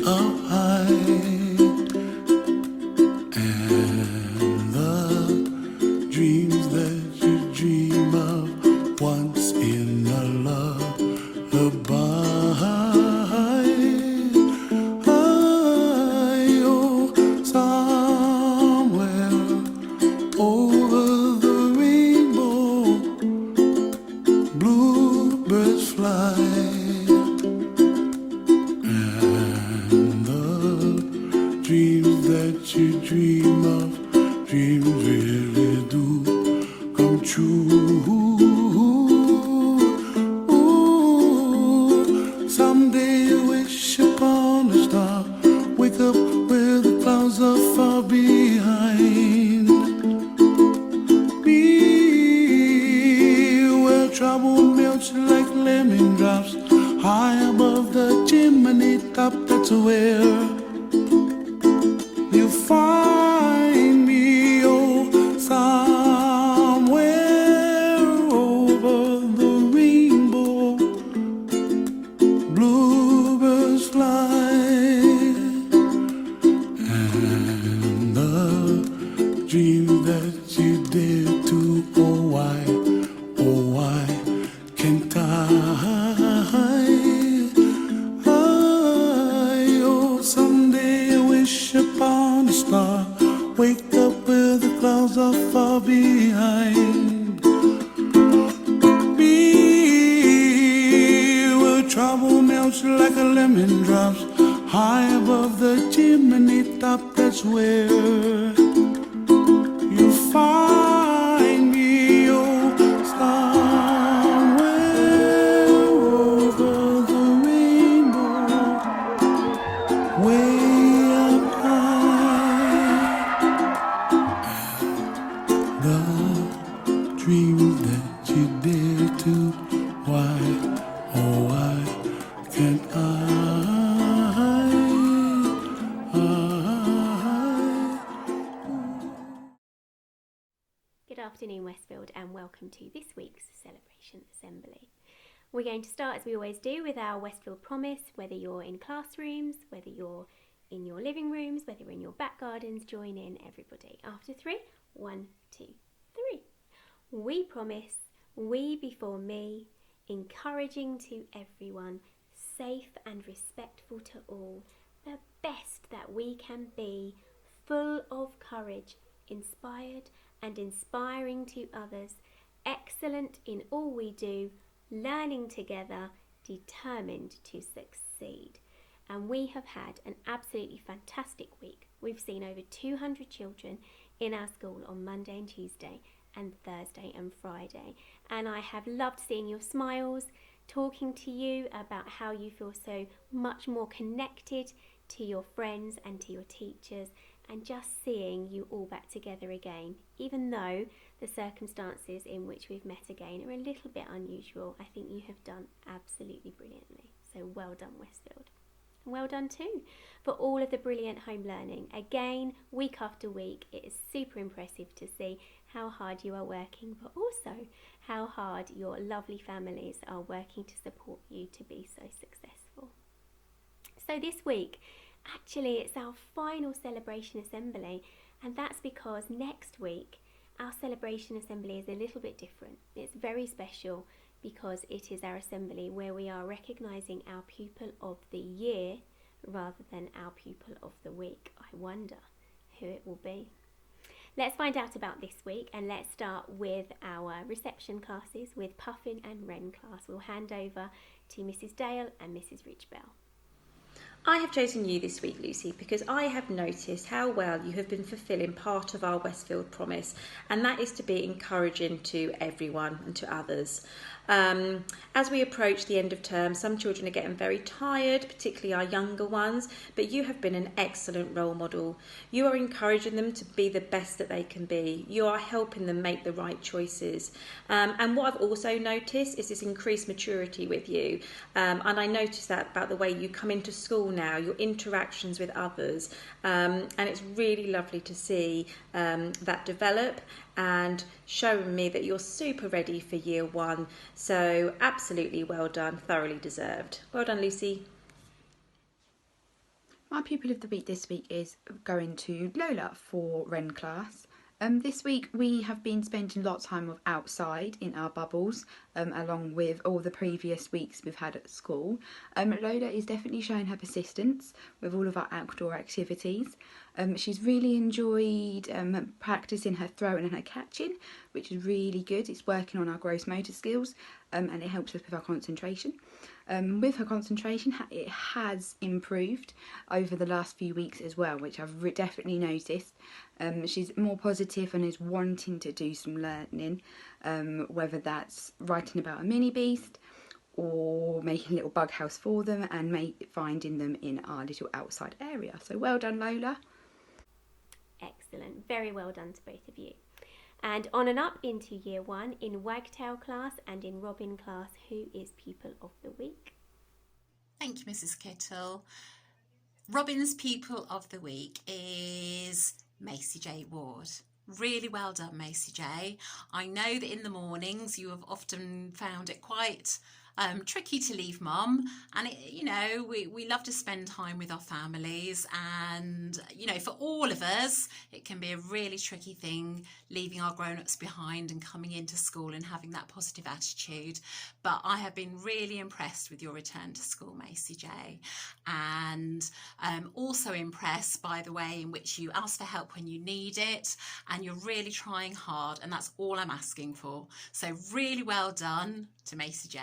up high, and the dreams that you dream of once in a lullaby. Oh, somewhere over the rainbow, bluebirds fly, and the dreams that you dream of, dreams really do come true. Ooh, someday you wish upon a star, wake up where the clouds are far behind. Be where trouble melts like lemon drops, high above the chimney top. That's where you find me. Oh, somewhere over the rainbow, bluebirds fly, and the dreams that you dare to, oh why can't I? Oh, someday I wish upon a star, wake up where the clouds are far behind. Be where trouble melts like a lemon drops, high above the chimney top. That's where you find me. Oh, somewhere over the rainbow, way up high, the dreams that you dare to, why, oh why can't I? Good afternoon, Westfield, and welcome to this week's Celebration Assembly. We're going to start, as we always do, with our Westfield Promise. Whether you're in classrooms, whether you're in your living rooms, whether you're in your back gardens, join in, everybody. After 3, 1, 2, 3. We promise, we before me, encouraging to everyone, safe and respectful to all, the best that we can be, full of courage, inspired and inspiring to others, excellent in all we do, learning together, determined to succeed. And we have had an absolutely fantastic week. We've seen over 200 children in our school on Monday and Tuesday and Thursday and Friday. And I have loved seeing your smiles, talking to you about how you feel so much more connected to your friends and to your teachers, and just seeing you all back together again, even though the circumstances in which we've met again are a little bit unusual. I think you have done absolutely brilliantly. So well done, Westfield. And well done too for all of the brilliant home learning. Again, week after week, it is super impressive to see how hard you are working, but also how hard your lovely families are working to support you to be so successful. So this week, actually, it's our final celebration assembly, and that's because next week our celebration assembly is a little bit different. It's very special because it is our assembly where we are recognising our pupil of the year rather than our pupil of the week. I wonder who it will be. Let's find out about this week, and let's start with our reception classes with Puffin and Wren class. We'll hand over to Mrs. Dale and Mrs. Ridgebell. I have chosen you this week, Lucy, because I have noticed how well you have been fulfilling part of our Westfield promise, and that is to be encouraging to everyone and to others. As we approach the end of term, some children are getting very tired, particularly our younger ones, but you have been an excellent role model. You are encouraging them to be the best that they can be. You are helping them make the right choices. And what I've also noticed is this increased maturity with you. And I noticed that about the way you come into school now, your interactions with others. And it's really lovely to see that develop and showing me that you're super ready for year one. So absolutely well done, thoroughly deserved. Well done, Lucy. My pupil of the week this week is going to Lola for Ren class. This week we have been spending a lot of time outside in our bubbles, along with all the previous weeks we've had at school. Lola is definitely showing her persistence with all of our outdoor activities. She's really enjoyed practising her throwing and her catching, which is really good. It's working on our gross motor skills, and it helps us with our concentration. With her concentration, it has improved over the last few weeks as well, which I've definitely noticed. She's more positive and is wanting to do some learning, whether that's writing about a mini beast or making a little bug house for them and finding them in our little outside area. So well done, Lola. Excellent, very well done to both of you. And on and up into year 1 in Wagtail class and in Robin class, who is pupil of the week? Thank you, Mrs. Kittle. Robin's pupil of the week is Macy J. Ward. Really well done, Macy J. I know that in the mornings you have often found it quite tricky to leave mum, and we love to spend time with our families, and for all of us it can be a really tricky thing leaving our grown-ups behind and coming into school and having that positive attitude. But I have been really impressed with your return to school, Macy J, and also impressed by the way in which you ask for help when you need it, and you're really trying hard, and that's all I'm asking for. So really well done to Macy J.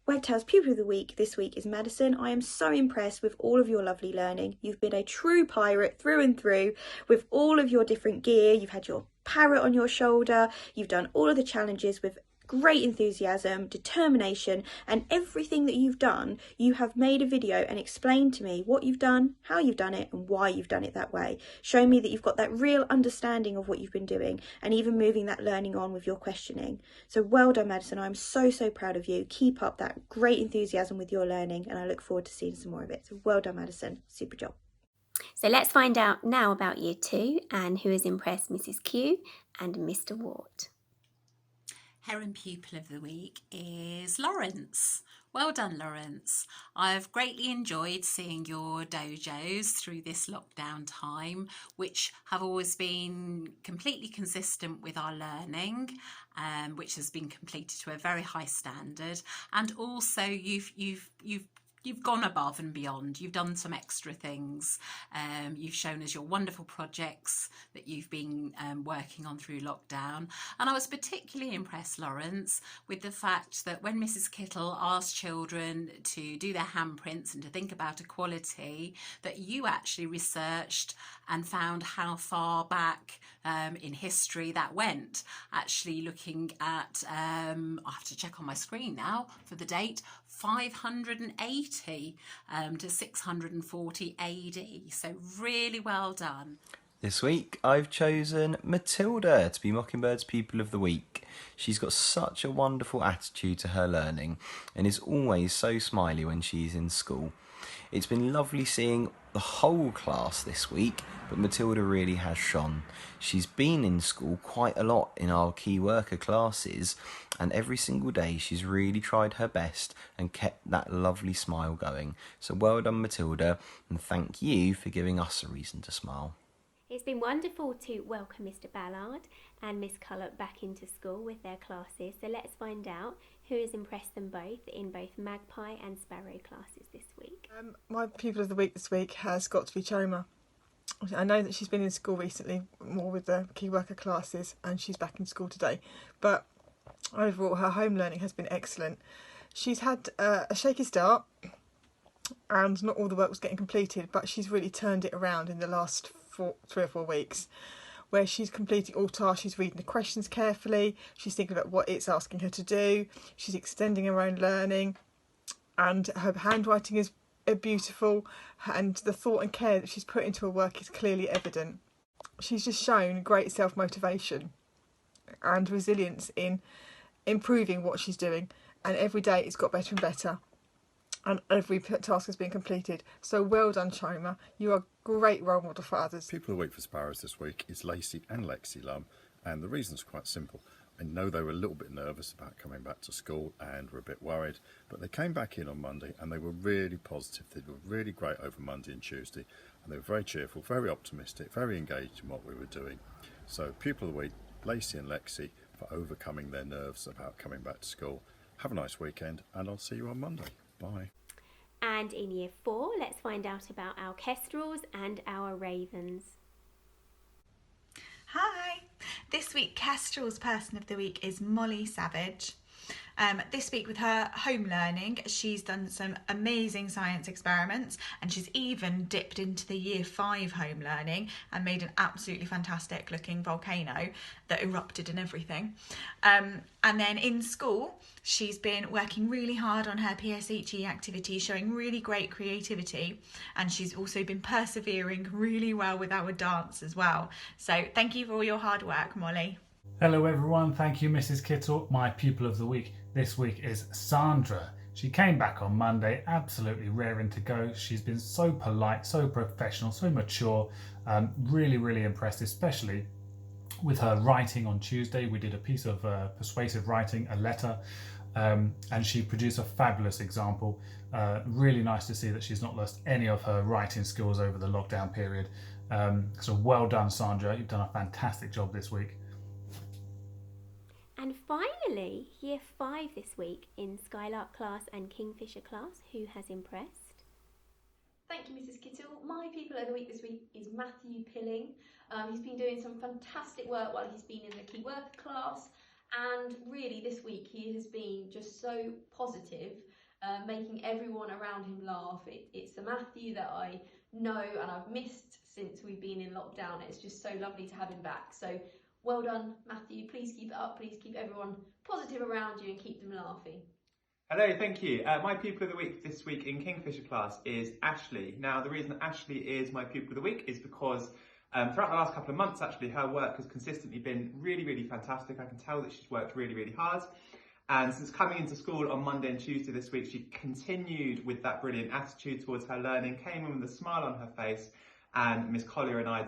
Wagtail's Pupil of the Week this week is Madison. I am so impressed with all of your lovely learning. You've been a true pirate through and through with all of your different gear. You've had your parrot on your shoulder. You've done all of the challenges with great enthusiasm, determination, and everything that you've done, you have made a video and explained to me what you've done, how you've done it, and why you've done it that way. Showing me that you've got that real understanding of what you've been doing and even moving that learning on with your questioning. So well done, Madison. I'm so proud of you. Keep up that great enthusiasm with your learning, and I look forward to seeing some more of it. So well done, Madison. Super job. So let's find out now about year 2 and who has impressed Mrs. Q and Mr. Ward. Heron Pupil of the Week is Lawrence. Well done, Lawrence. I've greatly enjoyed seeing your dojos through this lockdown time, which have always been completely consistent with our learning, which has been completed to a very high standard. And also you've gone above and beyond. You've done some extra things. You've shown us your wonderful projects that you've been working on through lockdown. And I was particularly impressed, Lawrence, with the fact that when Mrs. Kittle asked children to do their handprints and to think about equality, that you actually researched and found how far back in history that went. Actually looking at, I have to check on my screen now for the date, 580 to 640 AD. So really well done. This week I've chosen Matilda to be Mockingbird's Pupil of the Week. She's got such a wonderful attitude to her learning and is always so smiley when she's in school. It's been lovely seeing the whole class this week, but Matilda really has shone. She's been in school quite a lot in our key worker classes, and every single day she's really tried her best and kept that lovely smile going. So well done, Matilda, and thank you for giving us a reason to smile. It's been wonderful to welcome Mr. Ballard and Miss Cullop back into school with their classes. So let's find out who has impressed them both in both Magpie and Sparrow classes this week. My pupil of the week this week has got to be Choma. I know that she's been in school recently, more with the key worker classes, and she's back in school today. But overall, her home learning has been excellent. She's had a shaky start, and not all the work was getting completed, but she's really turned it around in the last 3 or 4 weeks, where she's completing all tasks, she's reading the questions carefully, she's thinking about what it's asking her to do, she's extending her own learning, and her handwriting is beautiful, and the thought and care that she's put into her work is clearly evident. She's just shown great self-motivation and resilience in improving what she's doing, and every day it's got better and better, and every task has been completed. So well done, Choma. You are a great role model for others. Pupil of the Week for Sparrows this week is Lacey and Lexi Lum, and the reason's quite simple. I know they were a little bit nervous about coming back to school and were a bit worried, but they came back in on Monday and they were really positive. They were really great over Monday and Tuesday, and they were very cheerful, very optimistic, very engaged in what we were doing. So Pupil of the Week, Lacey and Lexi, for overcoming their nerves about coming back to school. Have a nice weekend, and I'll see you on Monday. Bye. And in Year 4, let's find out about our kestrels and our ravens. Hi! This week, Kestrel's Person of the Week is Molly Savage. This week with her home learning, she's done some amazing science experiments, and she's even dipped into the Year 5 home learning and made an absolutely fantastic looking volcano that erupted and everything. And then in school, she's been working really hard on her PSHE activity, showing really great creativity, and she's also been persevering really well with our dance as well. So thank you for all your hard work, Molly. Hello everyone, thank you Mrs. Kittle. My pupil of the week this week is Sandra. She came back on Monday, absolutely raring to go. She's been so polite, so professional, so mature. Really impressed, especially with her writing on Tuesday. We did a piece of persuasive writing, a letter, and she produced a fabulous example. Really nice to see that she's not lost any of her writing skills over the lockdown period. So well done, Sandra. You've done a fantastic job this week. And finally, Year 5 this week in Skylark class and Kingfisher class. Who has impressed? Thank you, Mrs. Kittle. My pupil of the week this week is Matthew Pilling. He's been doing some fantastic work while he's been in the Key Worker class, and really this week he has been just so positive, making everyone around him laugh. It's the Matthew that I know and I've missed since we've been in lockdown. It's just so lovely to have him back. So well done, Matthew. Please keep it up. Please keep everyone positive around you and keep them laughing. Hello, thank you. My pupil of the week this week in Kingfisher class is Ashley. Now, the reason Ashley is my pupil of the week is because throughout the last couple of months, actually, her work has consistently been really fantastic. I can tell that she's worked really hard. And since coming into school on Monday and Tuesday this week, she continued with that brilliant attitude towards her learning, came in with a smile on her face, and Miss Collier and I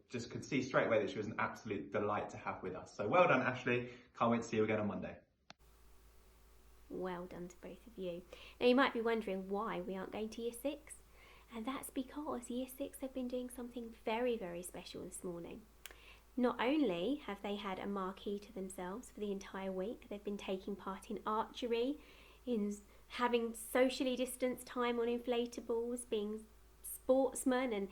just could see straight away that she was an absolute delight to have with us. So well done, Ashley. Can't wait to see you again on Monday. Well done to both of you. Now you might be wondering why we aren't going to Year 6. And that's because Year 6 have been doing something very special this morning. Not only have they had a marquee to themselves for the entire week, they've been taking part in archery, in having socially distanced time on inflatables, being sportsmen and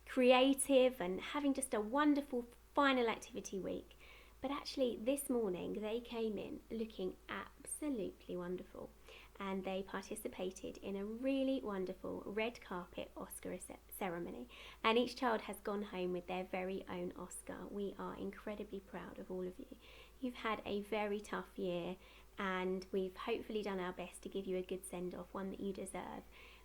creative, and having just a wonderful final activity week. But actually this morning they came in looking absolutely wonderful, and they participated in a really wonderful red carpet Oscar ceremony, and each child has gone home with their very own Oscar. We are incredibly proud of all of you. You've had a very tough year, and we've hopefully done our best to give you a good send-off, one that you deserve.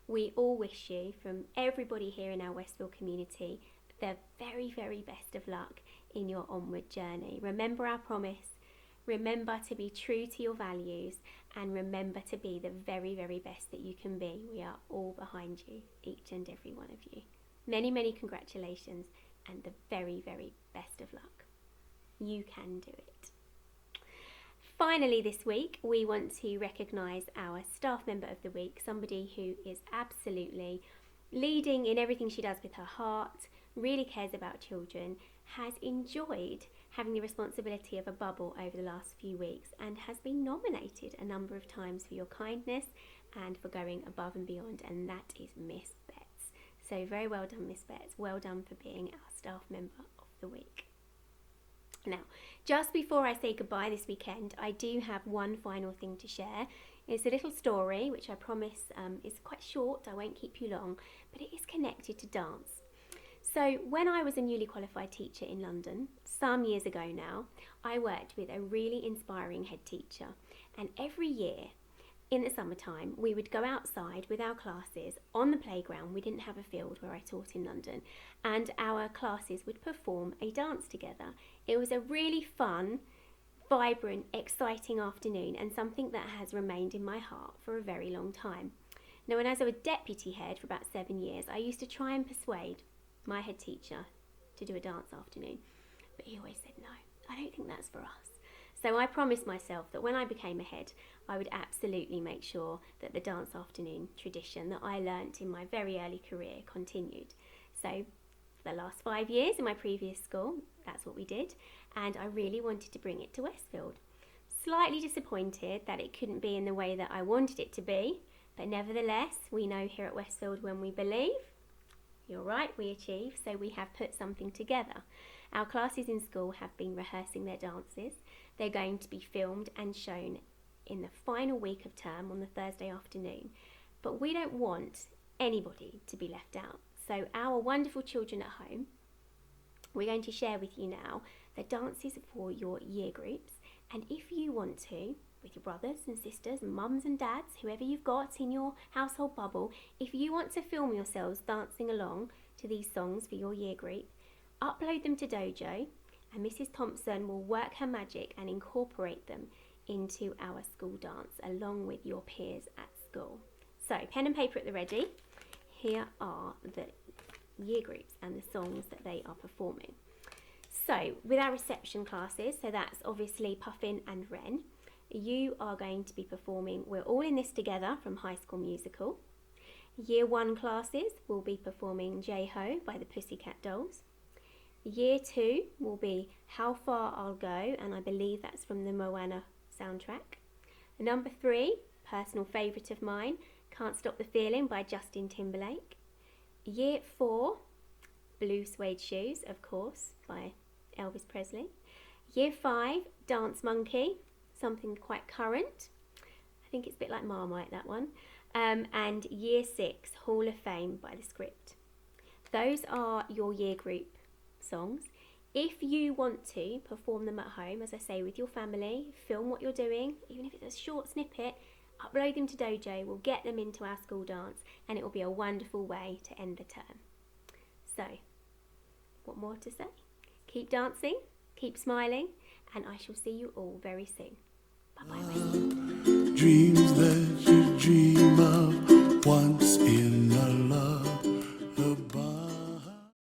We all wish you, from everybody here in our Westville community, the very best of luck in your onward journey. Remember our promise, remember to be true to your values, and remember to be the very best that you can be. We are all behind you, each and every one of you. Many congratulations, and the very best of luck. You can do it. Finally this week, we want to recognise our staff member of the week, somebody who is absolutely leading in everything she does with her heart, really cares about children, has enjoyed having the responsibility of a bubble over the last few weeks, and has been nominated a number of times for your kindness and for going above and beyond, and that is Miss Betts. So very well done, Miss Betts. Well done for being our staff member of the week. Now, just before I say goodbye this weekend, I do have one final thing to share. It's a little story, which I promise is quite short. I won't keep you long, but it is connected to dance. So when I was a newly qualified teacher in London, some years ago now, I worked with a really inspiring head teacher, and every year in the summertime we would go outside with our classes on the playground. We didn't have a field where I taught in London, and our classes would perform a dance together. It was a really fun, vibrant, exciting afternoon, and something that has remained in my heart for a very long time. Now, when I was a deputy head for about 7 years, I used to try and persuade my head teacher to do a dance afternoon, but he always said no, I don't think that's for us. So I promised myself that when I became a head, I would absolutely make sure that the dance afternoon tradition that I learnt in my very early career continued. So for the last 5 years in my previous school, that's what we did, and I really wanted to bring it to Westfield. Slightly disappointed that it couldn't be in the way that I wanted it to be, but nevertheless, we know here at Westfield when we believe, you're right, we achieve, so we have put something together. Our classes in school have been rehearsing their dances. They're going to be filmed and shown in the final week of term on the Thursday afternoon. But we don't want anybody to be left out. So our wonderful children at home, we're going to share with you now the dances for your year groups. And if you want to, with your brothers and sisters and mums and dads, whoever you've got in your household bubble, if you want to film yourselves dancing along to these songs for your year group, upload them to Dojo, and Mrs. Thompson will work her magic and incorporate them into our school dance along with your peers at school. So, pen and paper at the ready. Here are the year groups and the songs that they are performing. So, with our reception classes, so that's obviously Puffin and Wren, you are going to be performing We're All in This Together from High School Musical. Year 1 classes will be performing J-Ho by the Pussycat Dolls. Year 2 will be How Far I'll Go, and I believe that's from the Moana soundtrack. Number 3, personal favourite of mine, Can't Stop the Feeling by Justin Timberlake. Year 4, Blue Suede Shoes, of course, by Elvis Presley. Year 5, Dance Monkey, something quite current. I think it's a bit like Marmite, that one. And Year 6, Hall of Fame by The Script. Those are your year group songs. If you want to perform them at home, as I say, with your family, film what you're doing, even if it's a short snippet, upload them to Dojo, we'll get them into our school dance, and it will be a wonderful way to end the term. So, what more to say? Keep dancing, keep smiling, and I shall see you all very soon. Bye-bye. Dreams that you dream of once